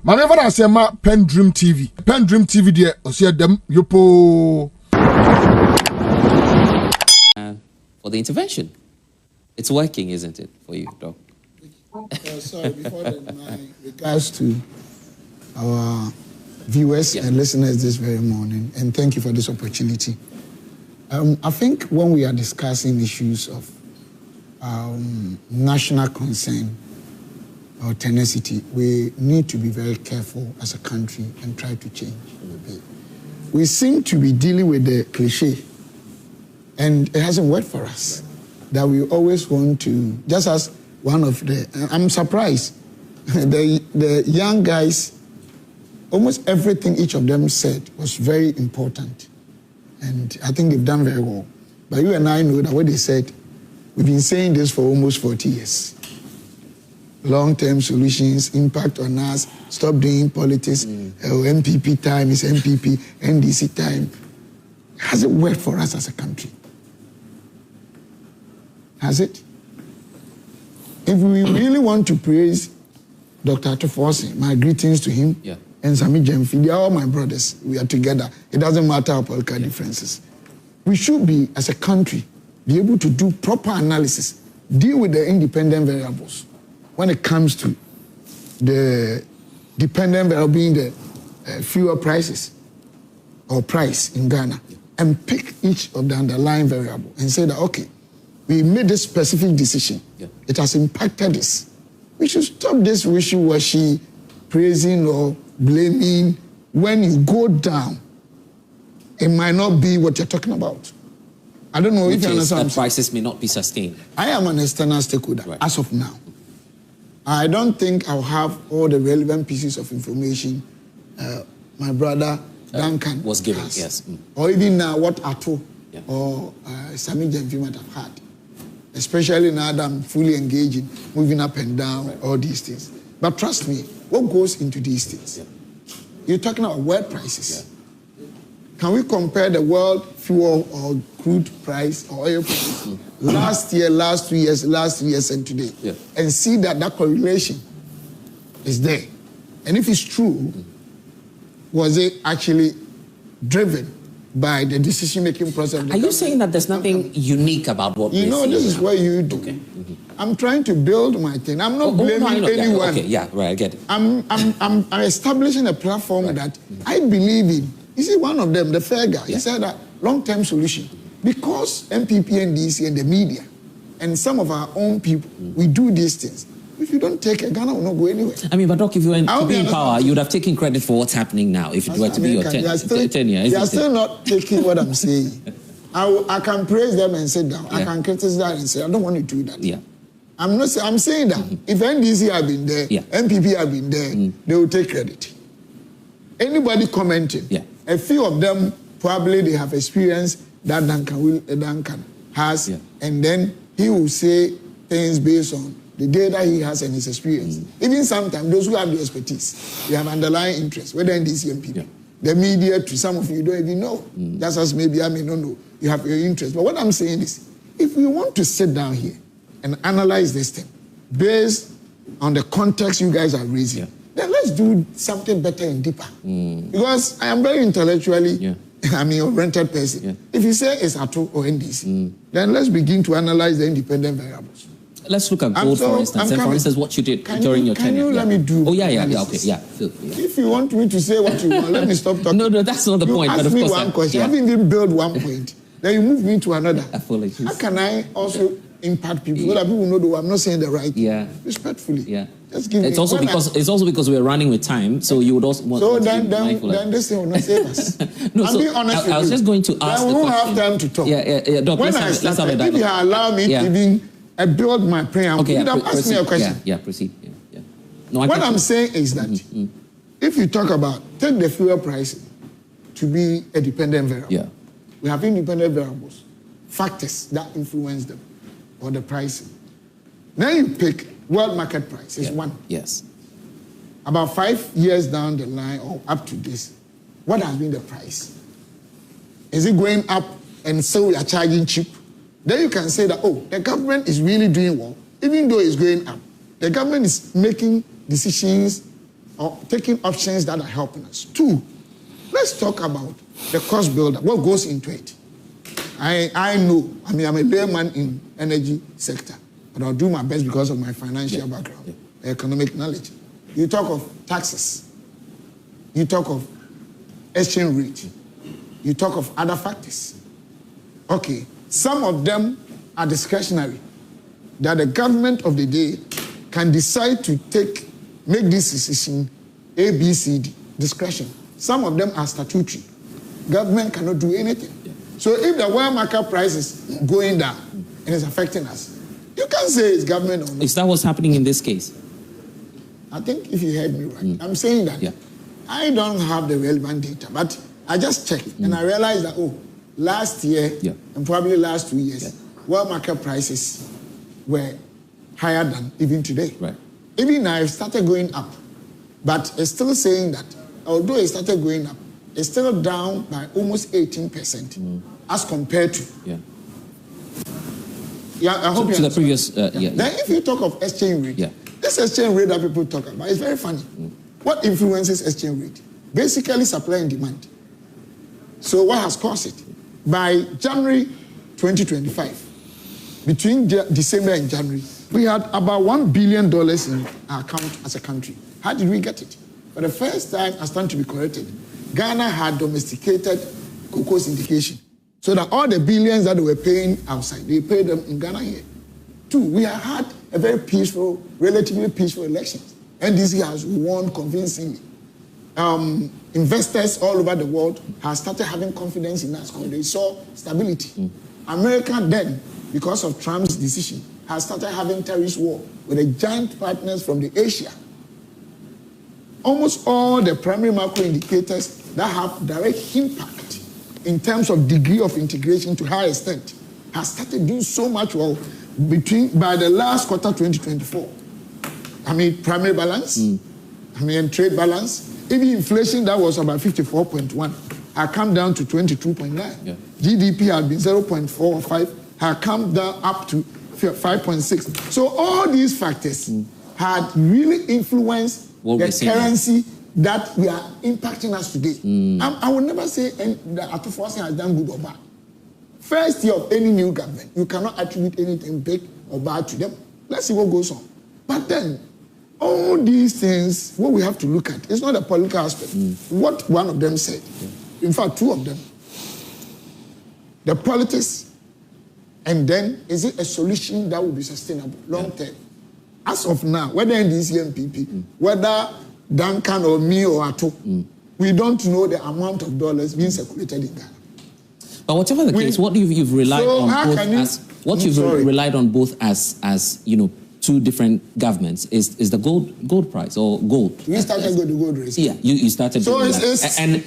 Maneva I say ma PENDREAM TV. PENDREAM TV there osia dem yopo. For the intervention. It's working, isn't it, for you, Doc? Sorry, before that, my regards to our viewers and listeners this very morning, and thank you for this opportunity. I think when we are discussing issues of national concern or tenacity, we need to be very careful as a country and try to change a bit. We seem to be dealing with the cliche, and it hasn't worked for us, that we always want to, just as one of the, I'm surprised, the young guys, almost everything each of them said was very important. And I think they've done very well. But you and I know that what they said, we've been saying this for almost 40 years. Long-term solutions, impact on us, stop doing politics, MPP time is MPP, NDC time. Has it worked for us as a country? Has it? If we really want to praise Dr. Atufosi, my greetings to him, and Sami Jemfi, they are all my brothers. We are together. It doesn't matter our political differences. We should be, as a country, be able to do proper analysis, deal with the independent variables when it comes to the dependent variable being the fuel prices or price in Ghana, and pick each of the underlying variable and say that, okay, we made this specific decision. It has impacted this. We should stop this wishy-washy praising or blaming. When you go down, it might not be what you're talking about. I don't know if you understand. That prices may not be sustained. I am an external stakeholder as of now. I don't think I'll have all the relevant pieces of information my brother Duncan was given, has. yes. Or even what Ato or Sami Jemfi might have had. Especially now that I'm fully engaged in moving up and down, all these things. But trust me, what goes into these things? You're talking about world prices. Can we compare the world fuel or crude price or oil price last year, last 2 years, last 3 years and today, and see that that correlation is there? And if it's true, was it actually driven by the decision-making process? Are you saying that there's nothing unique about what you know? This is what you do. Okay. I'm trying to build my thing. I'm not blaming anyone. I get it. I'm establishing a platform that I believe in. You see, one of them, the fair guy, he said that long-term solution, because MPP and DC and the media and some of our own people, we do these things. If you don't take it, Ghana will not go anywhere. I mean, but Doc, if you were in power, you would have taken credit for what's happening now if it were to be your tenure. They are still not taking what I'm saying. I can praise them and sit down. I can criticize them and say, I don't want to do that. I'm not. I'm saying that if NDC have been there, MPP have been there, they will take credit. Anybody commenting, a few of them probably they have experience that Duncan has, and then he will say things based on the data he has and his experience. Even sometimes those who have the expertise, they have underlying interest, whether NDC and people. The media, to some of you don't even know. Just as maybe I may not know, you have your interest. But what I'm saying is, if we want to sit down here and analyze this thing based on the context you guys are raising, then let's do something better and deeper. Because I am very intellectually, I'm an oriented person. If you say it's ATO or NDC, then let's begin to analyze the independent variables. Let's look at gold, for instance. And for instance, what you did during your tenure. Can you let me do? Oh, okay, If you want me to say what you want, let me stop talking. No, that's not the point. Ask me one question. I haven't even built one point. Then you move me to another. Apologies. How can I also impact people? So that people know that I'm not saying the right thing. Respectfully. Just give it's also because we're running with time, so you would also want to then this thing will not save us. No, I'm being honest with you. I was just going to ask. We won't have time to talk. Doc, when I started, if you allow me to even build my preamble, you have asked me a question. Proceed. No, what I'm saying is that if you talk about, take the fuel price to be a dependent variable. We have independent variables, factors that influence them, or the pricing. Then you pick world market price is one. About 5 years down the line or up to this, what has been the price? Is it going up and so we are charging cheap? Then you can say that, oh, the government is really doing well, even though it's going up. The government is making decisions taking options that are helping us. 2, let's talk about the cost builder, what goes into it. I know, I mean, I'm a layman in energy sector, but I'll do my best because of my financial background, economic knowledge. You talk of taxes, you talk of exchange rate, you talk of other factors. Okay, some of them are discretionary, that the government of the day can decide to make this decision A, B, C, D, discretion. Some of them are statutory. Government cannot do anything. So if the world market price is going down and it's affecting us, you can't say it's government or not. Is that what's happening in this case? I think if you heard me right, I'm saying that I don't have the relevant data, but I just checked it and I realized that, last year and probably last 2 years, world market prices were higher than even today. Right. Even now, it started going up, but it's still saying that although it started going up, it's still down by almost 18% as compared to. I hope to the previous. Then if you talk of exchange rate, this exchange rate that people talk about is very funny. What influences exchange rate? Basically supply and demand. So what has caused it? By January 2025, between December and January, we had about $1 billion in our account as a country. How did we get it? For the first time, I stand to be corrected, Ghana had domesticated cocoa syndication. So that all the billions that they were paying outside, they paid them in Ghana here. 2, we have had a very peaceful, relatively peaceful elections. NDC has won convincingly. Investors all over the world have started having confidence in us because they saw stability. America then, because of Trump's decision, has started having terrorist war with the giant partners from the Asia. Almost all the primary macro indicators that have direct impact in terms of degree of integration to high extent has started doing so much well by the last quarter 2024. I mean, primary balance, trade balance, even inflation that was about 54.1 had come down to 22.9. GDP had been 0.4 or 5, had come down up to 5.6. So all these factors had really influenced the currency that we are impacting us today. I will never say that Atufosi has done good or bad. First year of any new government, you cannot attribute anything big or bad to them. Let's see what goes on. But then, all these things, what we have to look at, it's not a political aspect. What one of them said, in fact, 2 of them, the politics, and then is it a solution that will be sustainable long term? As of now, whether NDC and PP, whether Duncan or me or Ato, we don't know the amount of dollars being circulated in Ghana. But whatever the case, what you've relied on both as 2 different governments is the gold price or gold. We started with the gold race. Yeah, you started. So and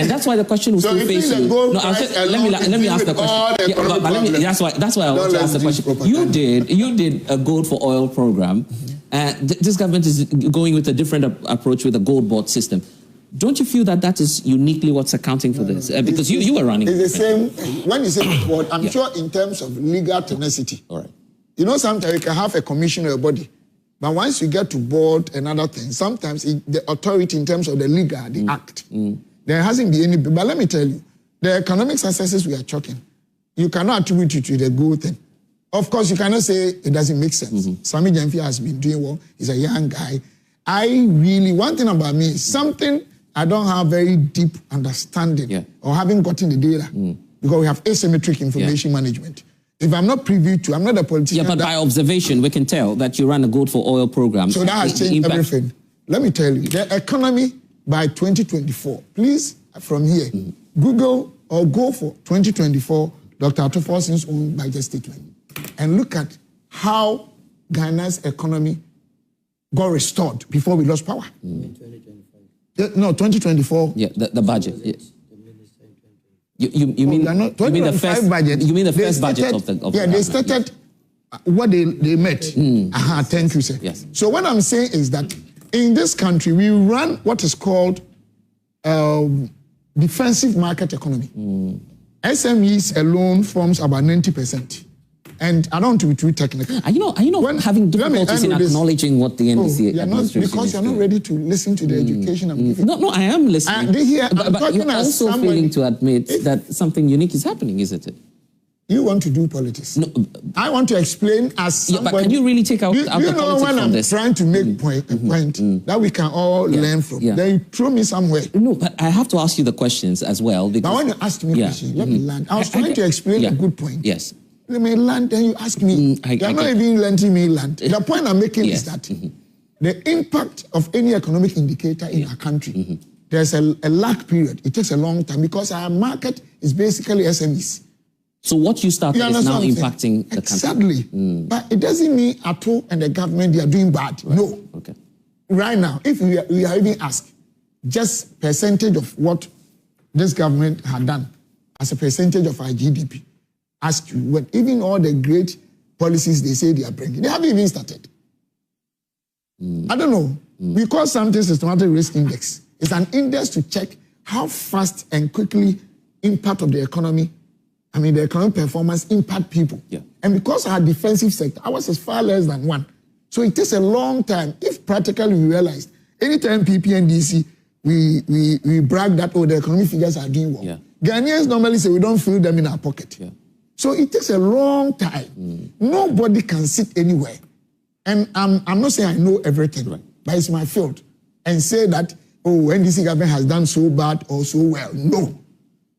that's why the question will still face you. No, let me ask the question. That's why I want to ask the question. You did a gold for oil program. This government is going with a different approach with a gold board system. Don't you feel that is uniquely what's accounting for this? Because you were running. It's the same. When you say board, I'm sure in terms of legal tenacity. All right. You know, sometimes you can have a commission or a body, but once you get to board and other things, sometimes the authority in terms of the legal, the act, there hasn't been any. But let me tell you, the economic successes we are talking, you cannot attribute it to the good thing. Of course, you cannot say it doesn't make sense. Sami Jamfi has been doing well. He's a young guy. One thing about me is something I don't have very deep understanding or haven't gotten the data because we have asymmetric information management. If I'm not privy to, I'm not a politician. Yeah, but by observation, we can tell that you run a gold for oil program. So that has changed everything. Let me tell you, the economy by 2024, please, from here, Google or go for 2024, Dr. Atufosi's own budget statement, and look at how Ghana's economy got restored before we lost power. 2024. Yeah, the budget. Yeah. You mean the first budget? You mean the first budget of the they started what they met. Thank you, sir. Yes. So what I'm saying is that in this country we run what is called defensive market economy. SMEs alone forms about 90%. And I don't want to be too technical. Are you not having difficulties in acknowledging what the NDC administration is because you're not ready to listen to the education I'm giving. No, I am listening. But you're also failing to admit that something unique is happening, isn't it? You want to do politics. No, I want to explain as somebody. But can you really take out the politics from this? When I'm trying to make a point that we can all learn from, then you throw me somewhere. No, but I have to ask you the questions as well. Because, but when you ask me questions, let me land. I was trying to explain a good point. Yes. Let me land, then you ask me. You're not even letting me land. The point I'm making is that the impact of any economic indicator in our country, there's a lag period. It takes a long time because our market is basically SMEs. So what you started is now impacting the country. Exactly. But it doesn't mean ATO and the government, they are doing bad. Right. No. Okay. Right now, if we are even asked just percentage of what this government had done as a percentage of our GDP, ask you, what even all the great policies they say they are bringing, they haven't even started. I don't know. We call something systematic risk index. It's an index to check how fast and quickly impact of the economy, the economic performance impact people. Yeah. And because our defensive sector, ours is far less than 1. So it takes a long time. If practically we realized, anytime PPNDC, we brag that, the economic figures are doing well. Yeah. Ghanaians normally say we don't feel them in our pocket. Yeah. So it takes a long time. Nobody can sit anywhere. And I'm not saying I know everything, right, but it's my field. And say that, NDC government has done so bad or so well. No.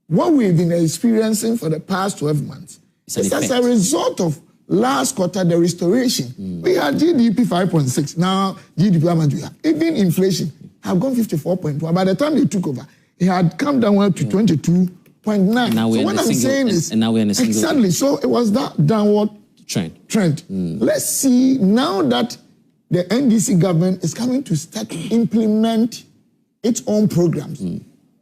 What we've been experiencing for the past 12 months is as a result of last quarter, the restoration. We had GDP 5.6. Now, GDP, how much we have? Even inflation have gone 54.1. By the time they took over, it had come down to 22.9. So what I'm saying is, and now we're in a single. Exactly. So it was that downward trend. Let's see now that the NDC government is coming to start to implement its own programs.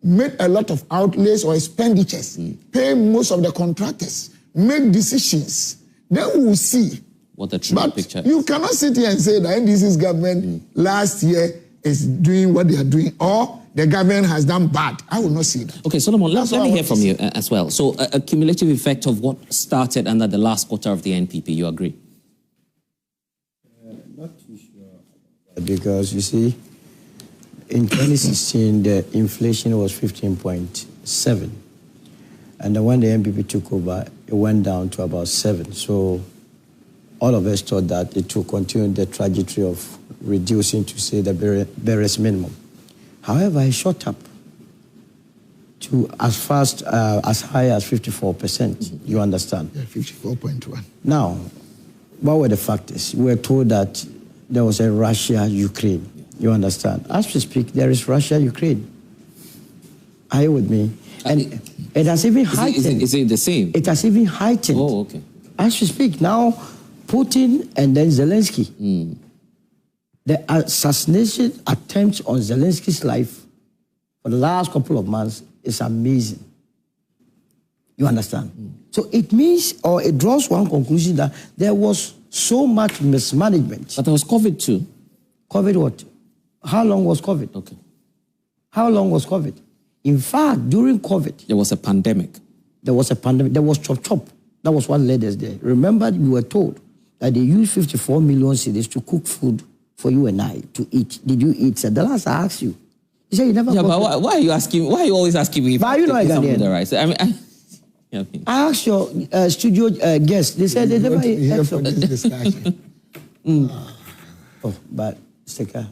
Make a lot of outlays or expenditures, pay most of the contractors, make decisions. Then we will see. What the true picture is. You cannot sit here and say that NDC's government last year is doing what they are doing, or the government has done bad. I will not see that. Okay, Solomon, let me hear from you as well. So a cumulative effect of what started under the last quarter of the NPP, you agree? Not too sure. Because you see, in 2016, the inflation was 15.7. And then when the NPP took over, it went down to about 7. So all of us thought that it would continue the trajectory of reducing to, say, the barest minimum. However, it shot up to as high as 54%. You understand? Yeah, 54.1. Now, what were the factors? We were told that there was a Russia-Ukraine. You understand? As we speak, there is Russia-Ukraine. Are you with me? And it has even heightened. Is it the same? It has even heightened. Oh, okay. As we speak, now, Putin and then Zelensky. The assassination attempts on Zelensky's life for the last couple of months is amazing. You understand? So it means, or it draws one conclusion, that there was so much mismanagement. But there was COVID too. COVID what? How long was COVID? Okay. How long was COVID? In fact, during COVID, there was a pandemic. There was a pandemic. There was chop. That was what led us there. Remember, we were told that they used 54 million cedis to cook food for you and I to eat. Did you eat? So the last I asked you. You said you never. Yeah, but why are you asking? Why are you always asking me? Why are you not Ghanaian? The rice? I asked your studio guests. They said they never ate. Oh, but Sticka.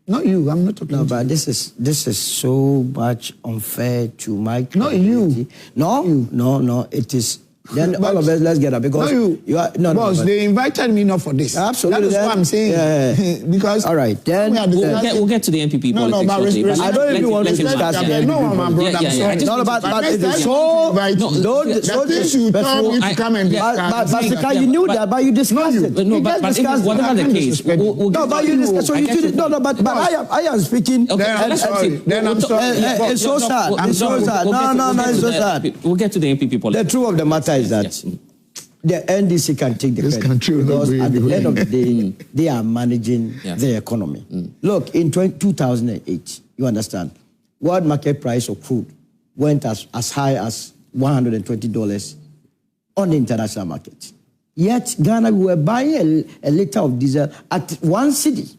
Not you, I'm not talking. No, but this is so much unfair to my community. Not you. No, it is. Then all of us, let's get up because you are no. Boss, they invited me not for this. Absolutely, that is what I'm saying. Yeah. Because all right, then we'll get to the NPP politics. I don't even want to discuss it. No, my brother. It's not about. But it is so. Don't you tell me to come and discuss. But Sticka, you knew that, but you discussed it. No, but whatever the case, no, but you discussed. So you did no, but I am speaking. Then I'm sorry. It's so sad. It's so sad. No, it's so sad. We'll get to the NPP politics. The truth of the matter is that the NDC can take the credit because at the end of the day, they are managing the economy. Look, in 2008, you understand, world market price of crude went as high as $120 on the international market. Yet, Ghana, we were buying a liter of diesel at 1 cedi.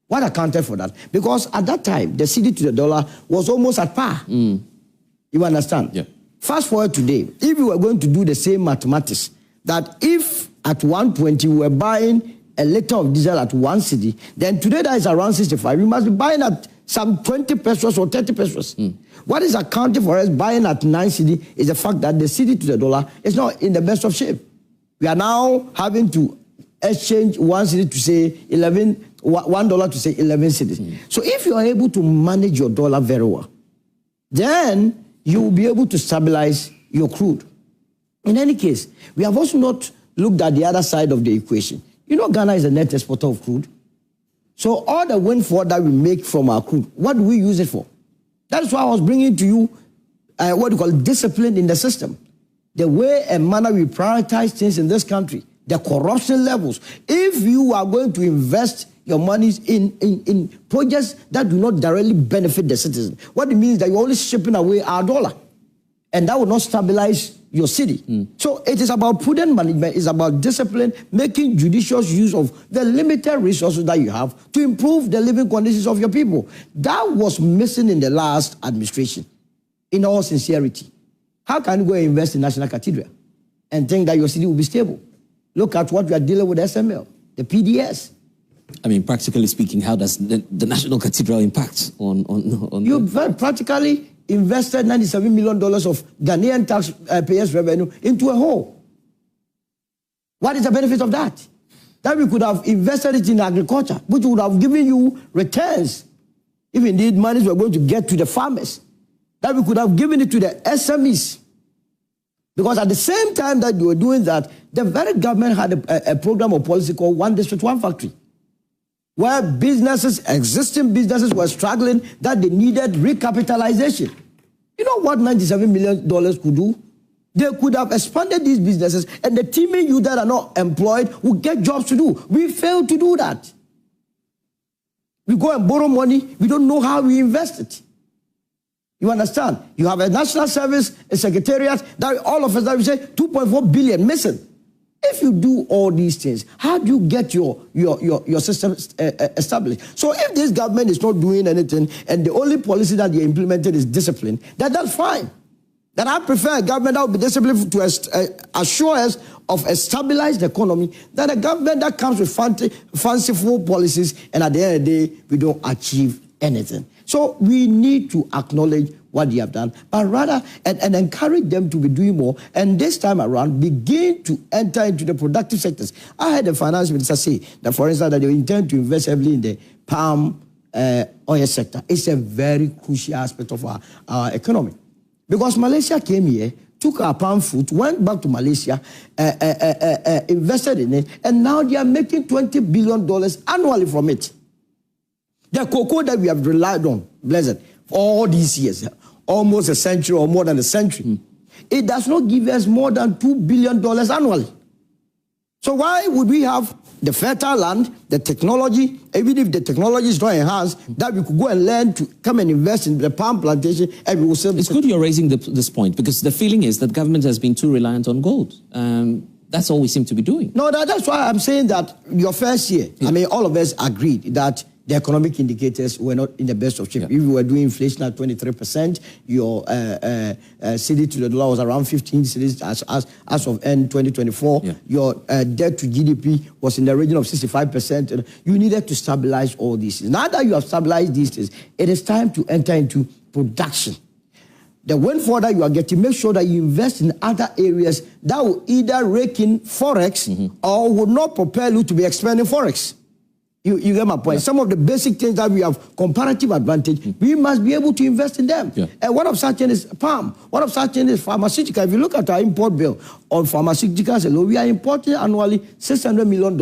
What accounted for that? Because at that time, the cedi to the dollar was almost at par. You understand? Yeah. Fast forward today, if we were going to do the same mathematics, that if at 120 we were buying a liter of diesel at 1 cedi, then today that is around 65. We must be buying at some 20 pesos or 30 pesos. What is accounting for us buying at 9 cedi is the fact that the cedi to the dollar is not in the best of shape. We are now having to exchange 1 cedi to say $1 to say 11 cedis. So if you are able to manage your dollar very well, then you will be able to stabilize your crude. In any case, we have also not looked at the other side of the equation. You know, Ghana is a net exporter of crude. So all the windfall that we make from our crude, what do we use it for? That's why I was bringing to you what you call discipline in the system. The way and manner we prioritize things in this country, the corruption levels. If you are going to invest your money in projects that do not directly benefit the citizen, what it means is that you're only shipping away our dollar. And that will not stabilize your city. So it is about prudent management, it's about discipline, making judicious use of the limited resources that you have to improve the living conditions of your people. That was missing in the last administration, in all sincerity. How can you go and invest in National Cathedral and think that your city will be stable? Look at what we are dealing with SML, the PDS. I mean, practically speaking, how does the National Cathedral impact on you practically invested $97 million of Ghanaian taxpayers' revenue into a hole. What is the benefit of that? That we could have invested it in agriculture, which would have given you returns, if indeed monies were going to get to the farmers. That we could have given it to the SMEs. Because at the same time that you were doing that, the very government had a program or policy called One District, One Factory, where businesses, existing businesses were struggling, that they needed recapitalization. You know what $97 million could do? They could have expanded these businesses, and the teaming youth that are not employed would get jobs to do. We failed to do that. We go and borrow money, we don't know how we invest it. You understand? You have a national service, a secretariat, that all of us that we say 2.4 billion missing. If you do all these things, how do you get your system established? So if this government is not doing anything and the only policy that they implemented is discipline, that's fine. Then I prefer a government that will be disciplined to assure us of a stabilized economy than a government that comes with fanciful policies and at the end of the day, we don't achieve anything. So we need to acknowledge what they have done, but rather and encourage them to be doing more, and this time around begin to enter into the productive sectors. I heard the finance minister say that, for instance, that they intend to invest heavily in the palm oil sector. It's a very crucial aspect of our economy. Because Malaysia came here, took our palm fruit, went back to Malaysia, invested in it, and now they are making $20 billion annually from it. The cocoa that we have relied on, blessed, for all these years, almost a century or more than a century, it does not give us more than $2 billion annually. So why would we have the fertile land, the technology, even if the technology is not enhanced, that we could go and learn to come and invest in the palm plantation and we will sell. It's good you're raising this point, because the feeling is that government has been too reliant on gold. That's all we seem to be doing. No, that's why I'm saying that your first year, I mean, all of us agreed that the economic indicators were not in the best of shape. If you were doing inflation at 23%, your cedi to the dollar was around 15 cedis as of end 2024. Your debt to GDP was in the region of 65%. You needed to stabilize all these things. Now that you have stabilized these things, it is time to enter into production. The windfall that you are getting, make sure that you invest in other areas that will either rake in forex or will not propel you to be expanding forex. You get my point. Some of the basic things that we have comparative advantage, we must be able to invest in them. And one of such things is palm. One of such things is pharmaceutical. If you look at our import bill on pharmaceuticals alone, we are importing annually $600 million.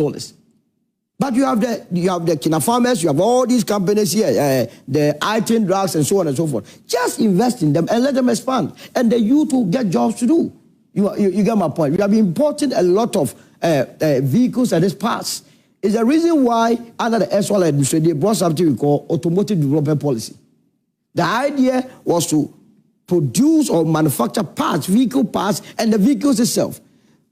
But you have the Kina farmers, you have all these companies here, the item drugs and so on and so forth. Just invest in them and let them expand. And the youth will get jobs to do. You get my point. We have been importing a lot of vehicles and its parts. It's the reason why, under the SWAL administration, they brought something we call automotive development policy. The idea was to produce or manufacture parts, vehicle parts, and the vehicles itself.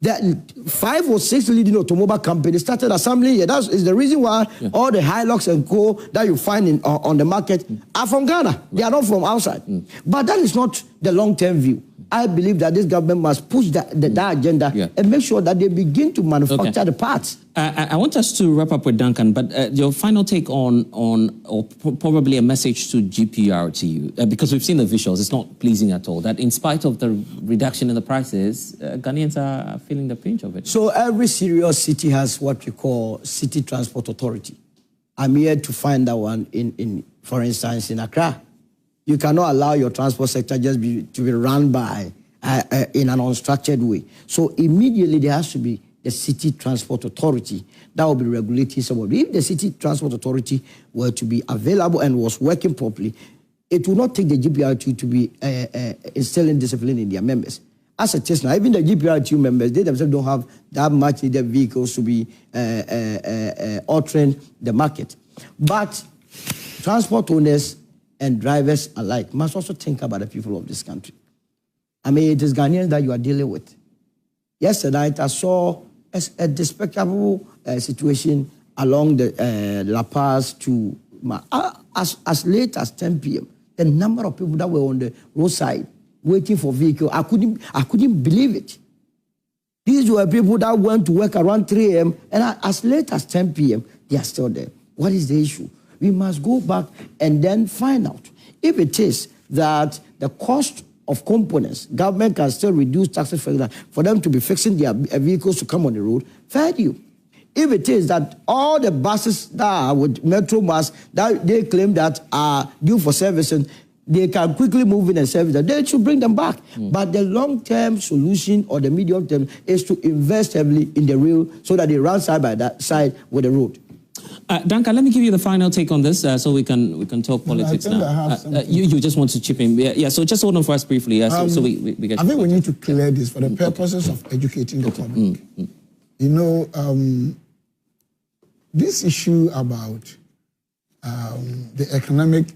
That 5 or 6 leading automobile companies started assembling here. That is the reason why all the Hilux and co that you find on the market are from Ghana. They are not from outside. But that is not the long-term view. I believe that this government must push that agenda and make sure that they begin to manufacture the parts. I want us to wrap up with Duncan, but your final take on or probably a message to GPRTU, because we've seen the visuals, it's not pleasing at all, that in spite of the reduction in the prices, Ghanaians are feeling the pinch of it. So every serious city has what we call City Transport Authority. I'm here to find that one for instance, in Accra. You cannot allow your transport sector to be run by in an unstructured way. So immediately there has to be the City Transport Authority that will be regulating some of it. If the City Transport Authority were to be available and was working properly, it will not take the GPRTU to be instilling discipline in their members. As it is now, even the GPRTU members, they themselves don't have that much needed vehicles to be altering the market. But transport owners and drivers alike must also think about the people of this country. I mean, it is Ghanaians that you are dealing with. Yesterday night, I saw a despicable situation along the La Paz to as late as 10 p.m. The number of people that were on the roadside waiting for vehicles, I couldn't believe it. These were people that went to work around 3 a.m. and as late as 10 p.m., they are still there. What is the issue? We must go back and then find out if it is that the cost of components, government can still reduce taxes for them to be fixing their vehicles to come on the road, fair due. If it is that all the buses that are with Metro Bus that they claim that are due for servicing, they can quickly move in and service them, they should bring them back. But the long-term solution or the medium-term is to invest heavily in the rail so that they run side by side with the road. Duncan, let me give you the final take on this so we can talk politics now. You just want to chip in. Yeah, so just hold on for us briefly. So we get I think we need to clear this for the purposes of educating the public. You know, this issue about the economic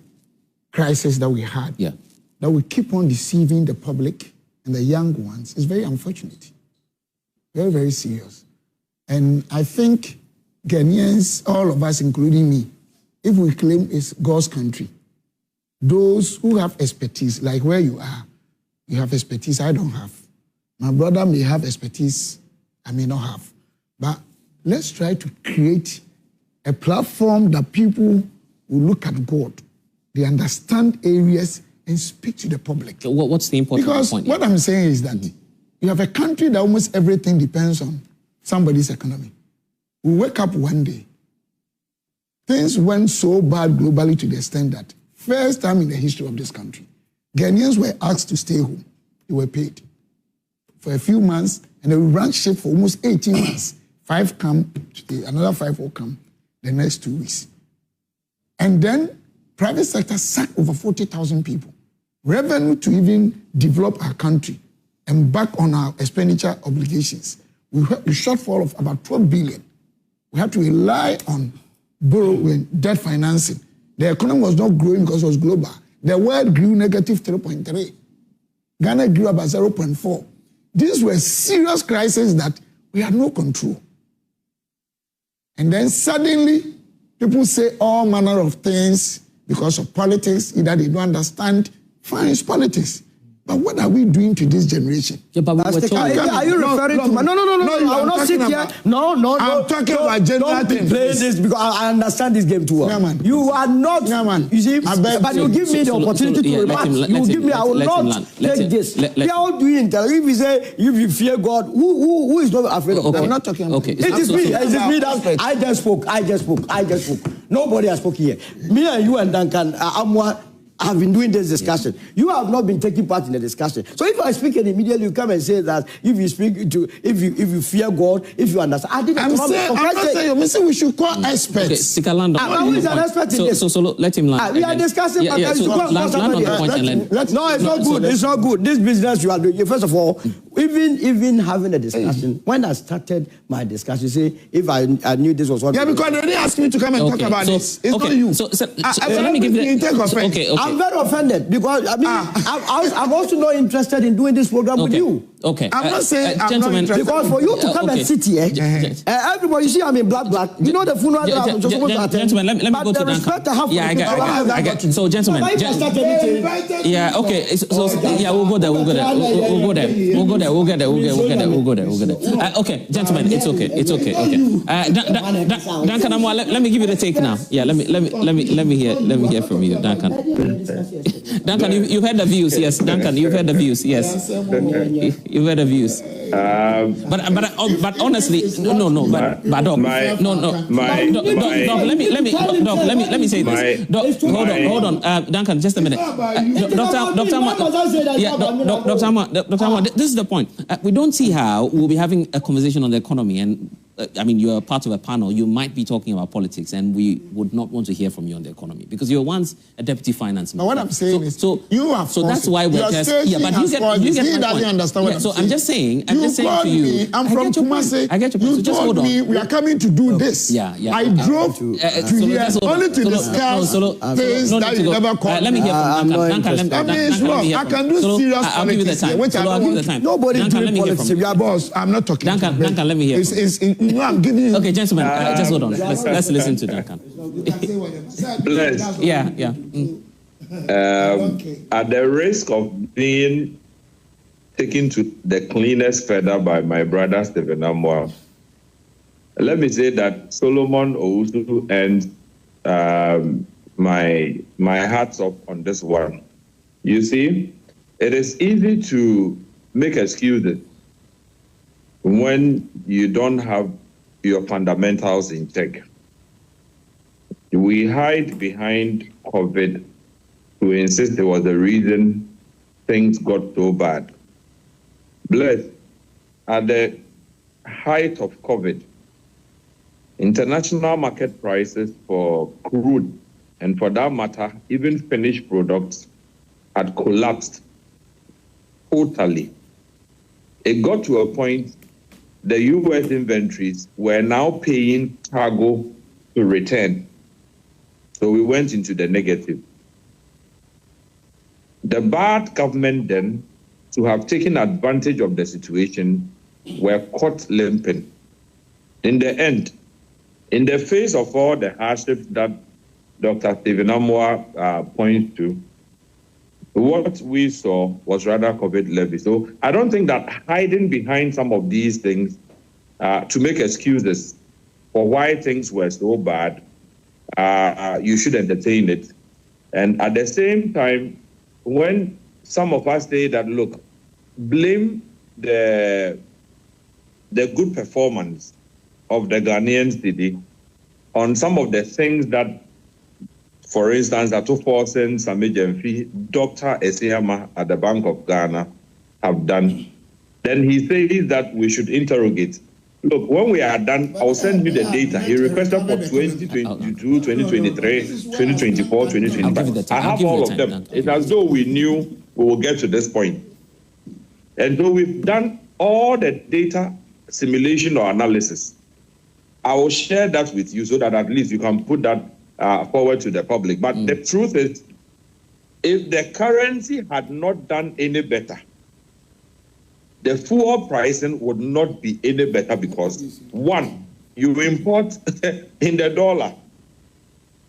crisis that we had, that we keep on deceiving the public and the young ones, is very unfortunate. Very, very serious. And I think Ghanaians, all of us, including me, if we claim it's God's country, those who have expertise, like where you are, you have expertise I don't have. My brother may have expertise I may not have. But let's try to create a platform that people will look at God. They understand areas and speak to the public. What's the important point? Because what I'm saying is that you have a country that almost everything depends on somebody's economy. We wake up one day, things went so bad globally to the extent that first time in the history of this country, Ghanaians were asked to stay home. They were paid for a few months, and they ran ship for almost 18 months. 5 come, another 5 will come the next 2 weeks. And then private sector sacked over 40,000 people. Revenue to even develop our country and back on our expenditure obligations. We had a shortfall of about 12 billion. We had to rely on borrowing, debt financing. The economy was not growing because it was global. The world grew negative 3.3. Ghana grew about 0.4. These were serious crises that we had no control. And then suddenly, people say all manner of things because of politics. Either they don't understand, fine, it's politics. But what are we doing to this generation? Yeah, but are you referring to... No, I will not sit here. No. I'm talking about general things. Don't play this because I understand this game too well. Yeah, man. You are not... Yeah, man. You see, but you give me the opportunity to remark. You give me, I will not take this. We are all doing it. If you say, if you fear God, who is not afraid of God? I'm not talking about it. It is me that I just spoke. Nobody has spoken here. Me and you and Duncan, Amoah, have been doing this discussion. Yeah. You have not been taking part in the discussion. So if I speak and immediately you come and say that if you speak to, if you fear God, if you understand, I'm not saying we should call experts. Okay, Sticka, land on. Who is an expert in this? So let him land. We are discussing. So land on the point and let. No, it's not good. It's not good. This business you are doing. First of all, even having a discussion. When I started my discussion, say if I knew this was what. Yeah, because they didn't ask me to come and talk about this. It's not you. So let me give you. I'm very offended because I mean I'm also not interested in doing this program with you. Okay. I'm not saying I'm gentlemen, not because for you to come and sit here, everybody, you see, I'm in black. You know the funeral that I'm supposed to attend. Gentlemen, let me go to Duncan. Yeah, I get. So, gentlemen. Yeah, okay. So, yeah, we'll go there. We'll get there. Okay, gentlemen, it's okay. Okay. Duncan, let me give you the take now. Yeah, let me hear from you, Duncan. Duncan, you've heard the views, yes. Duncan, you've heard the views, yes. You've heard the views. But honestly, Doc, let me say this. Doc, hold on, Duncan, just a minute. Dr. Amoah, this is the point. We don't see how we'll be having a conversation on the economy, and I mean, you're part of a panel. You might be talking about politics, and we would not want to hear from you on the economy because you were once a deputy finance minister. But what I'm saying is, you have so that's why we're just but you get my point. Understand what so I'm just saying to you. I'm from Kumasi. I get your point. You So just hold told on. me we are coming to do this. Yeah. I drove to here only to discuss things that you never called. Let me hear from Duncan. I can do serious I'll give you the time. I'll give you the time. Nobody doing politics. You are boss. I'm not talking. Duncan, let me hear. You know, I'm giving you. Okay, gentlemen, just hold on. Let's listen to Duncan. Yeah. At the risk of being taken to the cleanest feather by my brother Stephen Amoah, let me say that Solomon Owusu and my hats off on this one. You see, it is easy to make excuses when you don't have your fundamentals in check. We hide behind COVID to insist there was a reason things got so bad. Bless, at the height of COVID, international market prices for crude, and for that matter, even finished products, had collapsed totally. It got to a point the U.S. inventories were now paying cargo to return. So we went into the negative. The bad government then, to have taken advantage of the situation, were caught limping. In the end, in the face of all the hardships that Dr. Stephen Amoah points to, what we saw was rather COVID levy. So I don't think that hiding behind some of these things to make excuses for why things were so bad, you should entertain it. And at the same time, when some of us say that, look, blame the good performance of the Ghanaian city on some of the things that, for instance, Atoforsen, Samijemfi, Dr. Esiama at the Bank of Ghana have done, then he says that we should interrogate. Look, when we are done, I'll send you the data. He requested for 2022, 2023, 2024, 2025. I have all of them. It's as though we knew we will get to this point. And so we've done all the data simulation or analysis. I will share that with you so that at least you can put that forward to the public. But the truth is, if the currency had not done any better, the fuel pricing would not be any better because, one, you import in the dollar.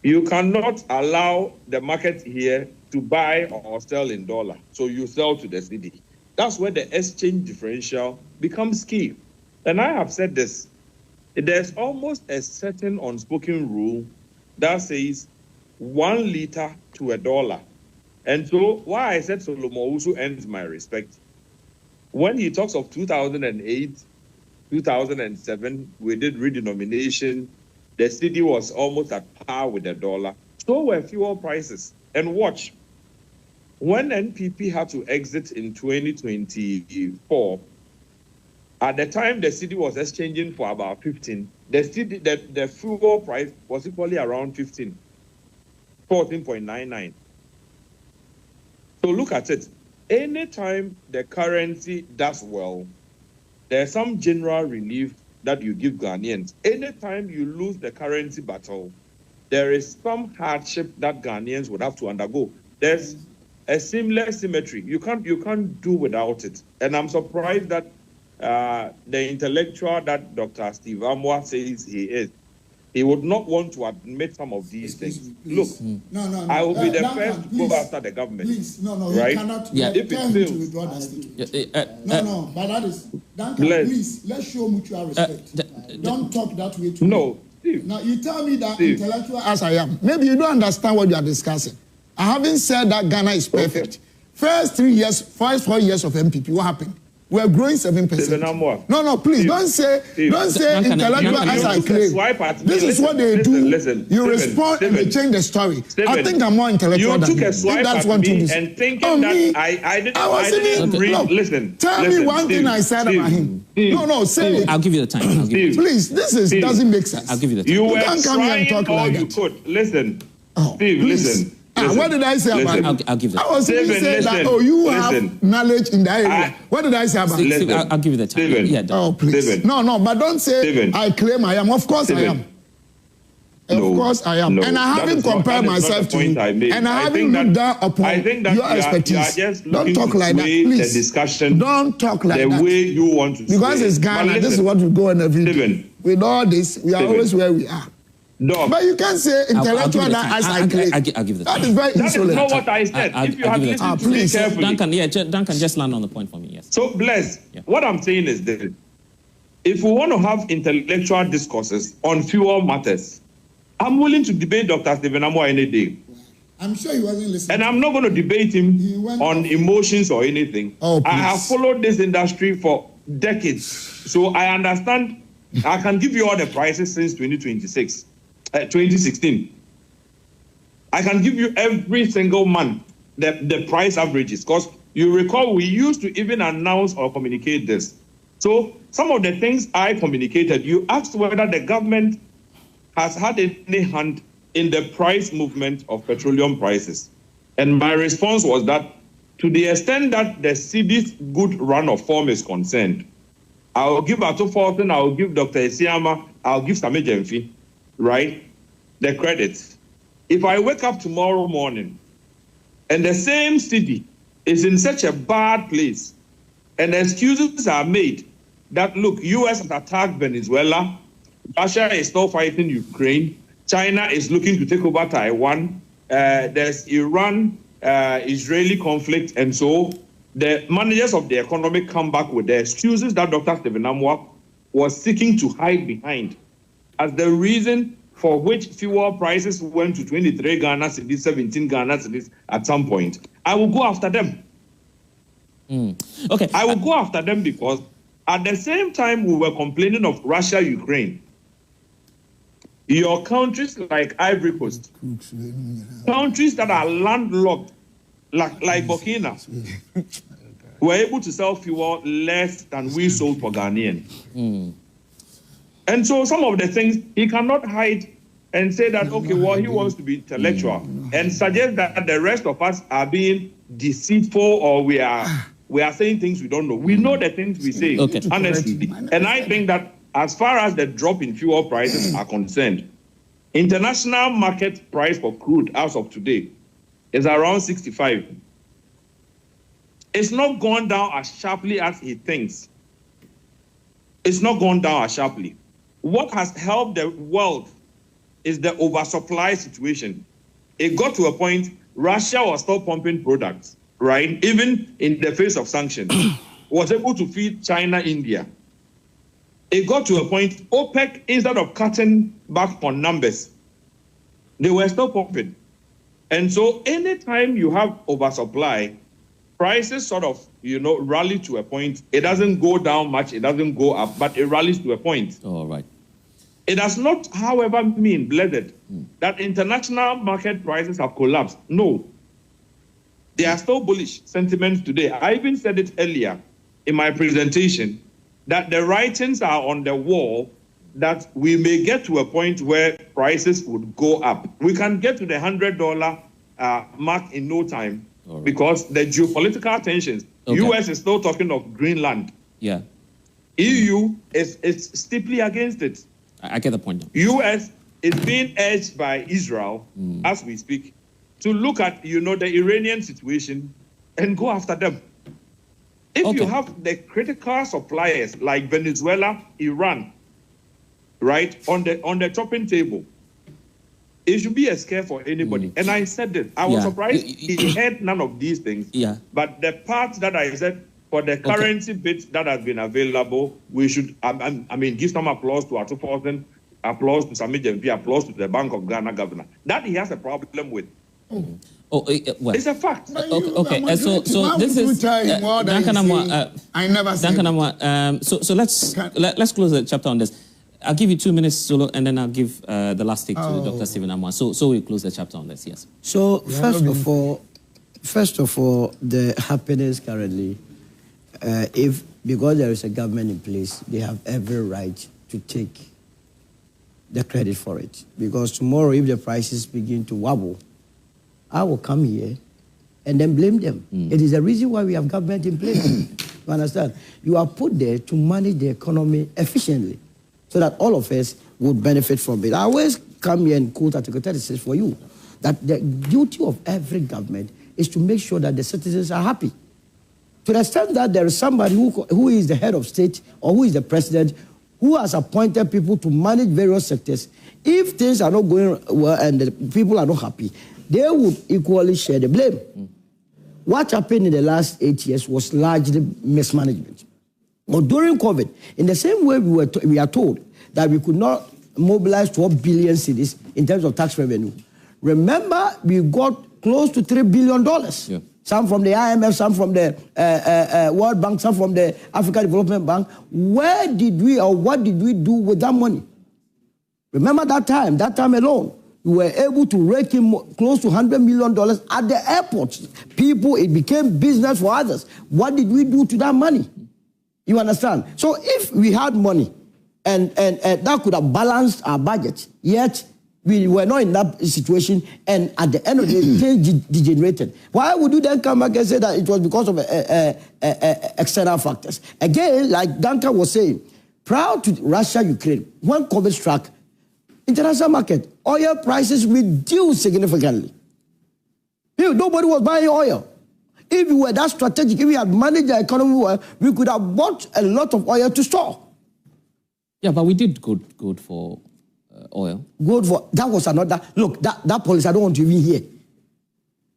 You cannot allow the market here to buy or sell in dollar. So you sell to the city. That's where the exchange differential becomes key. And I have said this. There's almost a certain unspoken rule that says 1 liter to $1. And so why I said Solomon Owusu earns my respect. When he talks of 2008, 2007, we did redenomination. The city was almost at par with the dollar. So were fuel prices. And watch, when NPP had to exit in 2024, at the time the city was exchanging for about 15. The fuel price was equally around 15, 14.99. So look at it. Anytime the currency does well, there's some general relief that you give Ghanaians. Anytime you lose the currency battle, there is some hardship that Ghanaians would have to undergo. There's a seamless symmetry. You can't do without it. And I'm surprised that the intellectual that Dr. Steve Amoah says he is, he would not want to admit some of these things. Look, no. I will be the Duncan, first to go after the government. Please, no, right? You cannot if it tell him fails, to withdraw that statement. No, but that is, Duncan, please, let's show mutual respect. Don't talk that way to me. No, Steve. Now, you tell me that intellectual as I am. Maybe you don't understand what you are discussing. I haven't said that Ghana is perfect. Okay. First 4 years of MPP, what happened? We're growing 7%. No, please don't say Duncan, intellectual as I claim. This is what they do. You respond and they change the story. I think I'm more intellectual than you. You took a swipe at me and thinking that I didn't read. Listen. Tell me one thing I said about him. No, say it. I'll give you the time. Please, doesn't make sense. I'll give you the time. You were trying all you could. Listen. Steve, listen. What did I say about it? I'll give that. I was saying that, you have knowledge in that area. What did I say about it? I'll give you the time. Steven. Yeah, please. Steven. No, but don't say Steven. I claim I am. Of course Steven. I am. Of course I am. And I haven't compared myself to you. And I haven't looked down upon your expertise. Don't talk like that, please. The discussion don't talk like that. The way you want to because it's Ghana. This is what we go on every day. With all this, we are always where we are. Dog. But you can't say intellectual as I claim. I'll give the time. That is very insolent. That is not what I said. If you have listened to me carefully. Duncan, just land on the point for me, yes. So, Bless, what I'm saying is this. If we want to have intellectual discourses on fuel matters, I'm willing to debate Dr. Stephen Amoah any day. I'm sure he wasn't listening. And I'm not going to debate him on emotions or anything. I have followed this industry for decades. So I understand. I can give you all the prices since 2016. I can give you every single month the price averages, because you recall we used to even announce or communicate this. So some of the things I communicated, you asked whether the government has had any hand in the price movement of petroleum prices. And my response was that to the extent that the CD's good run of form is concerned, I will give Ato Fulton, I will give Dr. Esiama, I'll give Sami Jemfi, right, the credits. If I wake up tomorrow morning and the same city is in such a bad place and excuses are made that, look, U.S. has attacked Venezuela, Russia is still fighting Ukraine, China is looking to take over Taiwan, there's Iran-Israeli conflict, and so the managers of the economy come back with the excuses that Dr. Stephen Amoah was seeking to hide behind as the reason for which fuel prices went to 23 Ghana cedis, 17 Ghana cedis at some point. I will go after them. Okay. I will go after them because at the same time we were complaining of Russia, Ukraine, your countries like Ivory Coast, countries that are landlocked, like Burkina, were able to sell fuel less than we sold for Ghanaian. And so some of the things he cannot hide and say that, okay, well, he wants to be intellectual and suggest that the rest of us are being deceitful or we are saying things we don't know. We know the things we say, honestly. And I think that as far as the drop in fuel prices are concerned, international market price for crude as of today is around 65. It's not gone down as sharply as he thinks. It's not gone down as sharply. What has helped the world is the oversupply situation. It got to a point, Russia was still pumping products, right? Even in the face of sanctions, was able to feed China, India. It got to a point, OPEC, instead of cutting back on numbers, they were still pumping. And so anytime you have oversupply, prices sort of, rally to a point. It doesn't go down much, it doesn't go up, but it rallies to a point. All right. It does not, however, mean, blessed, that international market prices have collapsed. No. They are still bullish sentiments today. I even said it earlier in my presentation that the writings are on the wall that we may get to a point where prices would go up. We can get to the $100 mark in no time because the geopolitical tensions. U.S. is still talking of Greenland. Yeah. EU is steeply against it. I get the point now. U.S. is being urged by Israel as we speak to look at, the Iranian situation and go after them. If you have the critical suppliers like Venezuela, Iran, right, on the chopping table, it should be a scare for anybody. And I said that. I was surprised he had none of these things. Yeah. But the part that I said, for the currency bit that has been available, we should, give some applause to our 2,000, applause to Sami JMP, applause to the Bank of Ghana governor. That he has a problem with. Well, it's a fact. Okay. So this is Duncan Amoah. I never said. Duncan Amoah. So let's close the chapter on this. I'll give you 2 minutes, Solo, and then I'll give the last stick to Dr. Stephen Amoah. So we close the chapter on this. Yes. So first of all, the happiness currently, because there is a government in place, they have every right to take the credit for it. Because tomorrow, if the prices begin to wobble, I will come here and then blame them. It is the reason why we have government in place. You understand? You are put there to manage the economy efficiently so that all of us would benefit from it. I always come here and quote Article 36 for you, that the duty of every government is to make sure that the citizens are happy. To the extent that there is somebody who is the head of state or who is the president who has appointed people to manage various sectors, if things are not going well and the people are not happy, they would equally share the blame. What happened in the last 8 years was largely mismanagement. But during COVID, in the same way we are told that we could not mobilize 12 billion cedis in terms of tax revenue. Remember, we got close to $3 billion. Yeah. Some from the IMF, some from the World Bank, some from the African Development Bank. Where did we or what did we do with that money? Remember that time alone, we were able to rake in close to $100 million at the airports. People, it became business for others. What did we do to that money? You understand? So if we had money and that could have balanced our budget, yet we were not in that situation, and at the end of the day, things degenerated. Why would you then come back and say that it was because of external factors? Again, like Duncan was saying, prior to Russia-Ukraine, when COVID struck, international market, oil prices reduced significantly. Nobody was buying oil. If we were that strategic, if we had managed the economy well, we could have bought a lot of oil to store. Yeah, but we did good for oil. Good for, that was another, look, that policy, I don't want to even hear.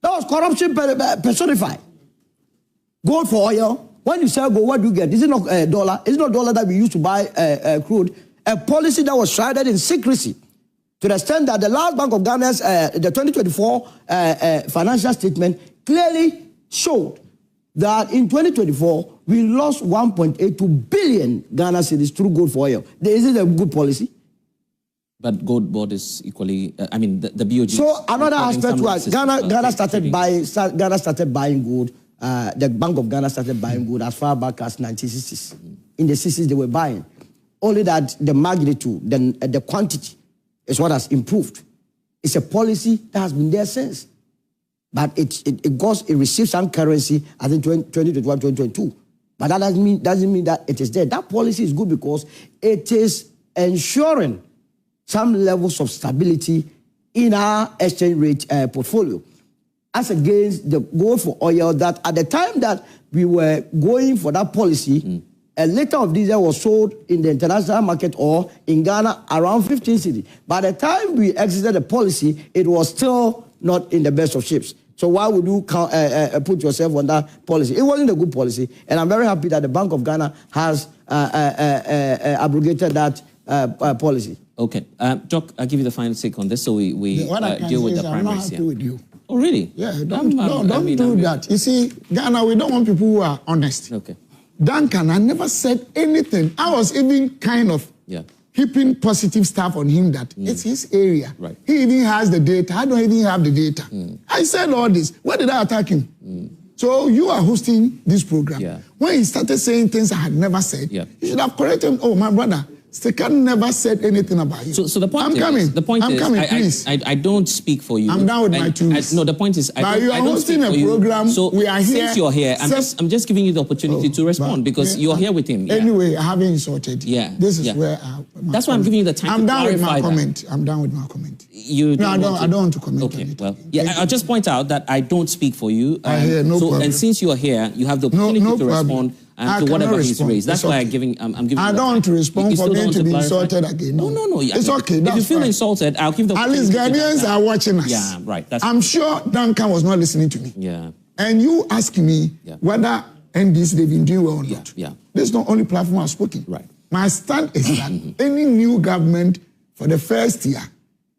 That was corruption personified. Gold for oil. When you sell gold, what do you get? Is it not dollar? Is it not dollar that we used to buy crude? A policy that was shrouded in secrecy, to the extent that the last Bank of Ghana's, the 2024 financial statement clearly showed that in 2024, we lost 1.82 billion Ghana cedis through gold for oil. Is it a good policy? But gold board is equally, the BOG. So another aspect was Ghana started buying gold. The Bank of Ghana started buying gold as far back as 1960s. In the 60s, they were buying. Only that the magnitude, the quantity is what has improved. It's a policy that has been there since. But it received some currency, I think, 2021, 2022. But that doesn't mean that it is there. That policy is good because it is ensuring some levels of stability in our exchange rate portfolio. As against the gold for oil, that at the time that we were going for that policy, a liter of diesel was sold in the international market or in Ghana around 15 cedis. By the time we exited the policy, it was still not in the best of shapes. So why would you put yourself on that policy? It wasn't a good policy, and I'm very happy that the Bank of Ghana has abrogated that policy. Okay. Doc, I'll give you the final take on this so we deal with the primaries. I'm not happy with you. Oh, really? Yeah, don't do that. You see, Ghana, we don't want people who are honest. Okay. Duncan, I never said anything. I was even kind of heaping positive stuff on him that it's his area. Right. He even has the data. I don't even have the data. I said all this. Where did I attack him? So you are hosting this program. Yeah. When he started saying things I had never said, you should have corrected him. Oh, my brother, Sticka never said anything about you. So the point is, I don't speak for you. I'm done with my 2 weeks. No, the point is, I don't speak for you. Program. So we are here. Since you're here, I'm just giving you the opportunity to respond because you're here with him. Anyway, I haven't insulted. Yeah. This is where that's why I'm giving you the time to clarify that. I'm done with my comment. I don't want to comment. Okay, well, I'll just point out that I don't speak for you. Problem. And since you're here, you have the opportunity to respond to whatever he's raised. That's why I'm giving. I don't want to respond for me to be insulted again. No. It's okay. If you feel insulted, I'll give the. At least Ghanaians are watching us. Yeah, right. I'm sure Duncan was not listening to me. Yeah. And you ask me whether NDC they've been doing well or not. Yeah. This is not only platform I've spoken. Right. My stand is that any new government for the first year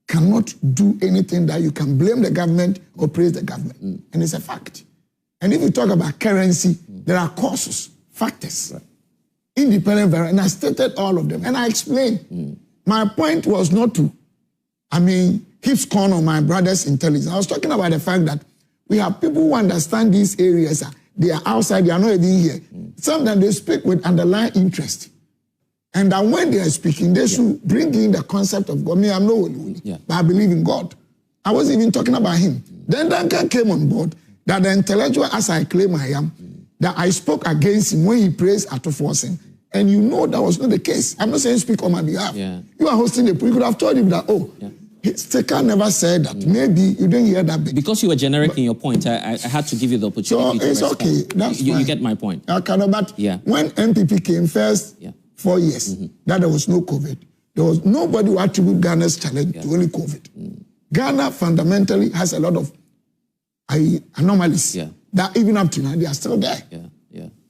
cannot do anything that you can blame the government or praise the government. And it's a fact. And if you talk about currency, there are causes, factors, independent variables, and I stated all of them. And I explained. My point was not to, keep scorn on my brother's intelligence. I was talking about the fact that we have people who understand these areas. They are outside, they are not even here. Sometimes they speak with underlying interest. And that when they are speaking, they should bring in the concept of God. I'm not holy, but I believe in God. I wasn't even talking about him. Then Duncan came on board that the intellectual, as I claim I am, that I spoke against him when he praised Atoforsen. And you know that was not the case. I'm not saying speak on my behalf. You are hosting the you could have told him that, Sticka never said that. Maybe you didn't hear that bit. Because you were generic in your point, I had to give you the opportunity to it's respond. Okay. That's you get my point. But when MPP came first, 4 years, that there was no COVID, there was nobody who attributed Ghana's challenge to only COVID. Ghana fundamentally has a lot of anomalies that even up to now, they are still there.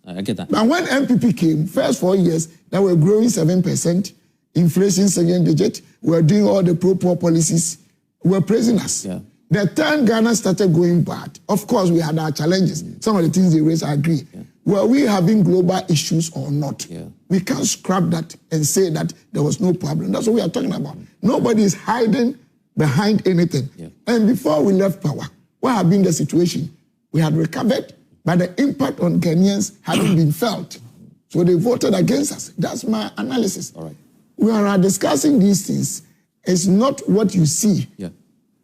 I get that. But when MPP came, first 4 years, they were growing 7%, inflation second digit, we were doing all the pro-poor policies, we were praising us. The time Ghana started going bad, of course, we had our challenges. Some of the things they raised, I agree. Were we having global issues or not? We can't scrap that and say that there was no problem. That's what we are talking about. Nobody is hiding behind anything. And before we left power, what had been the situation? We had recovered, but the impact on Ghanaians hadn't been felt. So they voted against us. That's my analysis. All right. We are discussing these things. It's not what you see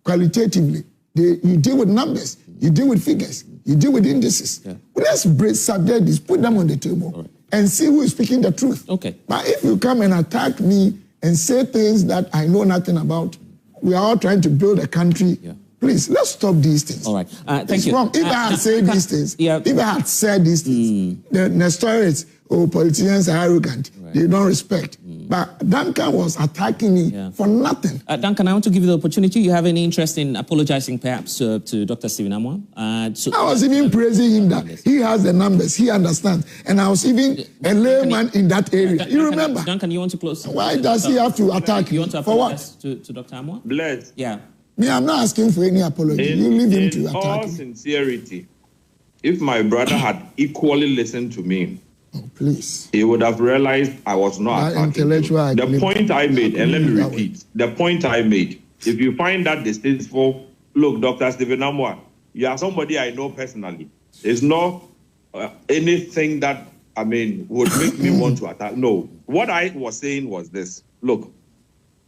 qualitatively. You deal with numbers, you deal with figures, you deal with indices. Let's subject this, put them on the table, and see who is speaking the truth. But if you come and attack me and say things that I know nothing about, we are all trying to build a country. Please, let's stop these things. All right. Thank you. Wrong. If I had said these things, if I had said these things, the story is, politicians are arrogant. They don't respect. But Duncan was attacking me for nothing. Duncan, I want to give you the opportunity. You have any interest in apologizing perhaps to Dr. Stephen Amoah? I was even praising him that he has the numbers, he understands. And I was even a layman in that area. You remember? Duncan, you want to close? Why does he have to attack you? Want to apologize to Dr. Amoah? Bless. Yeah. Me, I'm not asking for any apology. You leave him to attack. In all sincerity, if my brother had equally listened to me, please, he would have realized I was not attacking you. The point I made, and let me repeat, the point I made, if you find that distasteful, look, Dr. Stephen Amoah, you are somebody I know personally. There's not anything that, would make me want to attack. No. What I was saying was this. Look,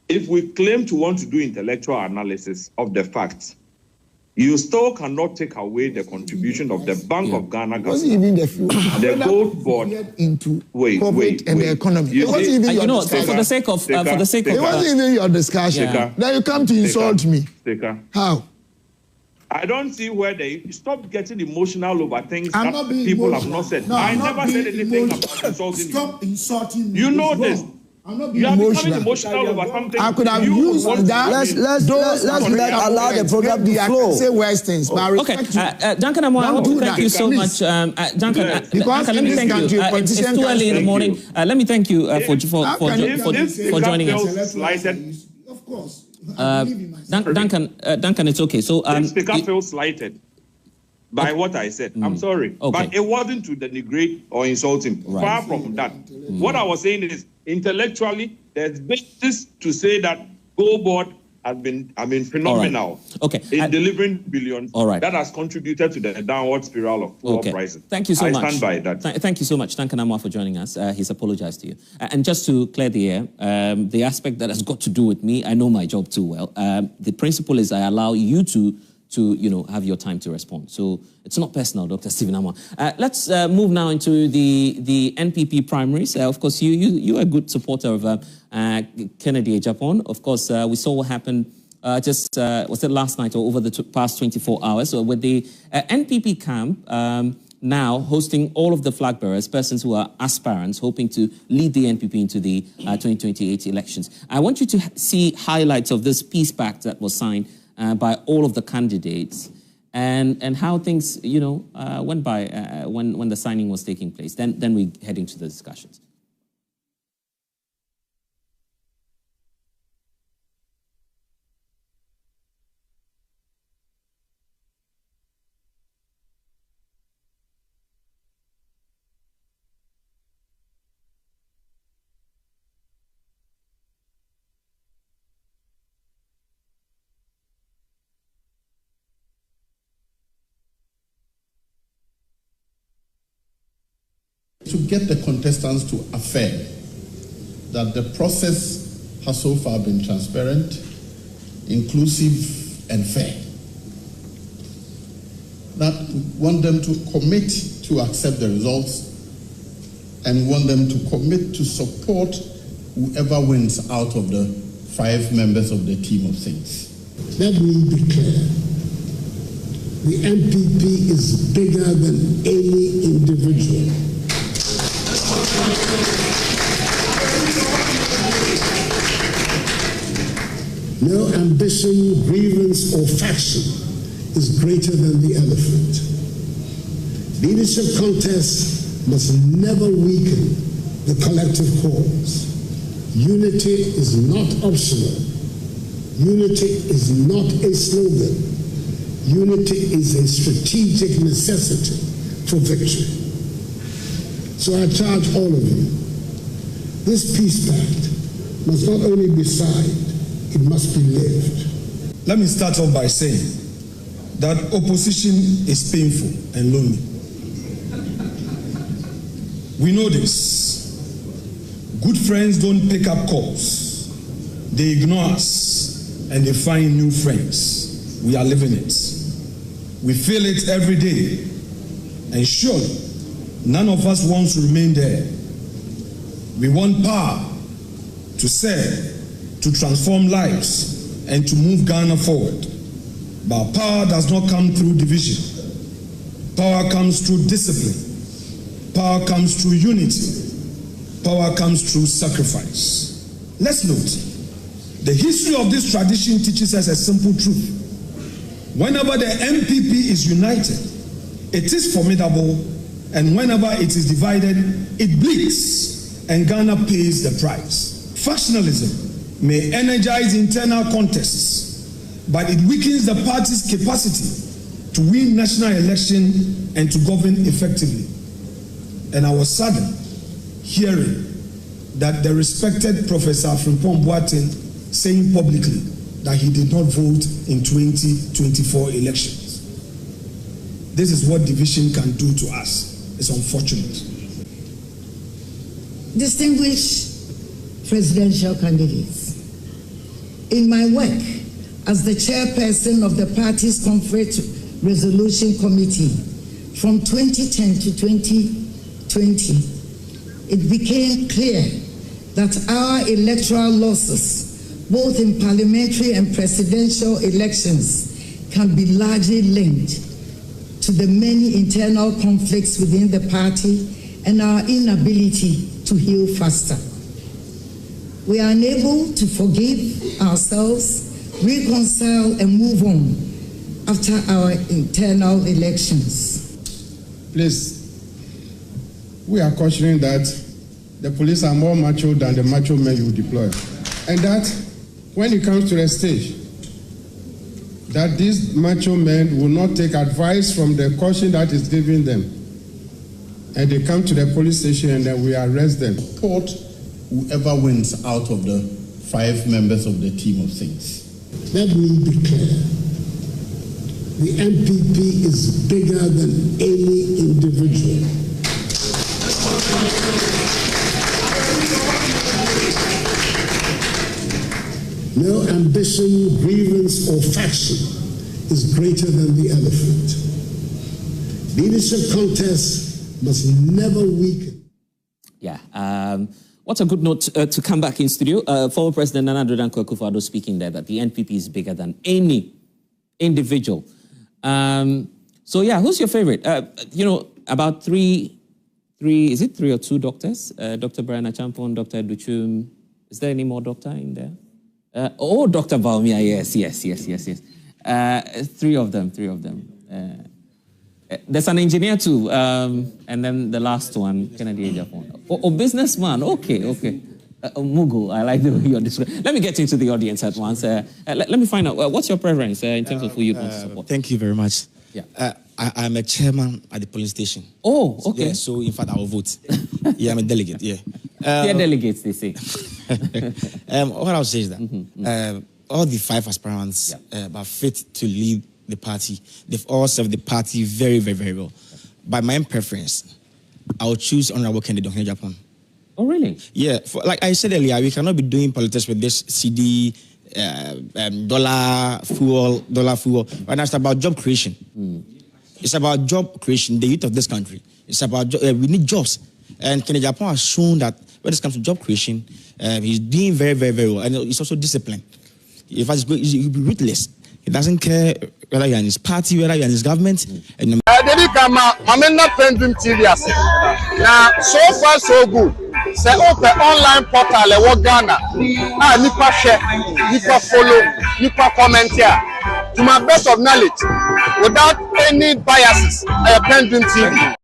if we claim to want to do intellectual analysis of the facts, you still cannot take away the contribution of the Bank of Ghana government, the Gold Board into COVID and the economy. It wasn't even your discussion. For the sake of, it wasn't even your discussion. Now you come to insult me. How? I don't see where they stop getting emotional over things that people have not said. I never said anything about insulting you. Stop insulting me. You know this. You are becoming emotional over something. I could have used that. Let's allow the program to flow. Say worse things. Okay, Duncan Amoah, I want to thank you so much. Duncan, let me thank you. It's too early in the morning. Let me thank you for joining us. Of course. Duncan, it's okay. So Sticka feels slighted by what I said. I'm sorry, but it wasn't to denigrate or insult him. Far from that. What I was saying is, intellectually, there's basis to say that Gold Board has been, phenomenal. Right. Okay. In delivering billions. All right. That has contributed to the downward spiral of fuel prices. Thank you so much. I stand by that. Thank you so much, Duncan Amoah, for joining us. He's apologized to you. And just to clear the air, the aspect that has got to do with me, I know my job too well. The principle is I allow you to have your time to respond. So it's not personal, Dr. Stephen Amoah. Let's move now into the NPP primaries. Of course, you are a good supporter of Kennedy Ejapon. Of course, we saw what happened was it last night or over the past 24 hours? So with the NPP camp now hosting all of the flag bearers, persons who are aspirants, hoping to lead the NPP into the 2028 elections. I want you to see highlights of this peace pact that was signed by all of the candidates, and how things, went by when the signing was taking place. Then we head into the discussions. To get the contestants to affirm that the process has so far been transparent, inclusive, and fair. That we want them to commit to accept the results and want them to commit to support whoever wins out of the 5 members of the team of things. Let me be clear. The NPP is bigger than any individual. No ambition, grievance, or faction is greater than the elephant. Leadership contests must never weaken the collective cause. Unity is not optional. Unity is not a slogan. Unity is a strategic necessity for victory. So I charge all of you, this peace pact must not only be signed, it must be lived. Let me start off by saying that opposition is painful and lonely. We know this. Good friends don't pick up calls. They ignore us and they find new friends. We are living it. We feel it every day. And surely, none of us wants to remain there. We want power to serve, to transform lives, and to move Ghana forward. But power does not come through division. Power comes through discipline. Power comes through unity. Power comes through sacrifice. Let's note, the history of this tradition teaches us a simple truth. Whenever the MPP is united, it is formidable, and whenever it is divided, it bleeds, and Ghana pays the price. Factionalism may energize internal contests, but it weakens the party's capacity to win national election and to govern effectively. And I was saddened hearing that the respected Professor Frimpong Boateng saying publicly that he did not vote in 2024 elections. This is what division can do to us. It's unfortunate. Distinguished presidential candidates, in my work as the chairperson of the party's conflict resolution committee from 2010 to 2020, it became clear that our electoral losses, both in parliamentary and presidential elections, can be largely linked to the many internal conflicts within the party and our inability to heal faster. We are unable to forgive ourselves, reconcile, and move on after our internal elections. Please, we are cautioning that the police are more macho than the macho men you deploy. And that when it comes to the stage, that these macho men will not take advice from the caution that is given them. And they come to the police station and then we arrest them. Support whoever wins out of the 5 members of the team of things. Let me be clear. The NPP is bigger than any individual. No ambition, grievance, or faction is greater than the elephant. Leadership contests must never weaken. Yeah. What's a good note to come back in studio? Former President Nana Addo Dankwa Akufo-Addo speaking there that the NPP is bigger than any individual. So yeah, who's your favorite? About three or two doctors? Dr. Brian Achampon, Dr. Duchum. Is there any more doctor in there? Dr. Baumia, yes. Three of them. There's an engineer too, and then the last one, Kennedy Ejapon. Businessman, okay. Mugu, I like the way you're describing. Let me get into the audience at once. Let me find out, what's your preference in terms of who you want to support? Thank you very much. Yeah. I'm a chairman at the polling station. Oh, okay. Yeah, so in fact, I will vote. Yeah, I'm a delegate, yeah. They're delegates, they say. What I'll say is that all the 5 aspirants are fit to lead the party. They've all served the party very, very, very well. By my own preference, I will choose Honorable Kennedy Duncan Japan. Oh, really? Yeah. Like I said earlier, we cannot be doing politics with this CD, dollar fuel. And it's about job creation. It's about job creation, the youth of this country. It's about we need jobs. And Kennedy Japan has shown that when it comes to job creation, he's doing very, very, very well. And he's also disciplined. In fact, he'll be ruthless. He doesn't care whether you're in his party, whether you're in his government. I'm not PENDREAM TV. Now, so far, so good. Say, open online portal, Ghana. Nipa share, Nipa follow, Nipa comment here. To my best of knowledge, without any biases, PENDREAM TV.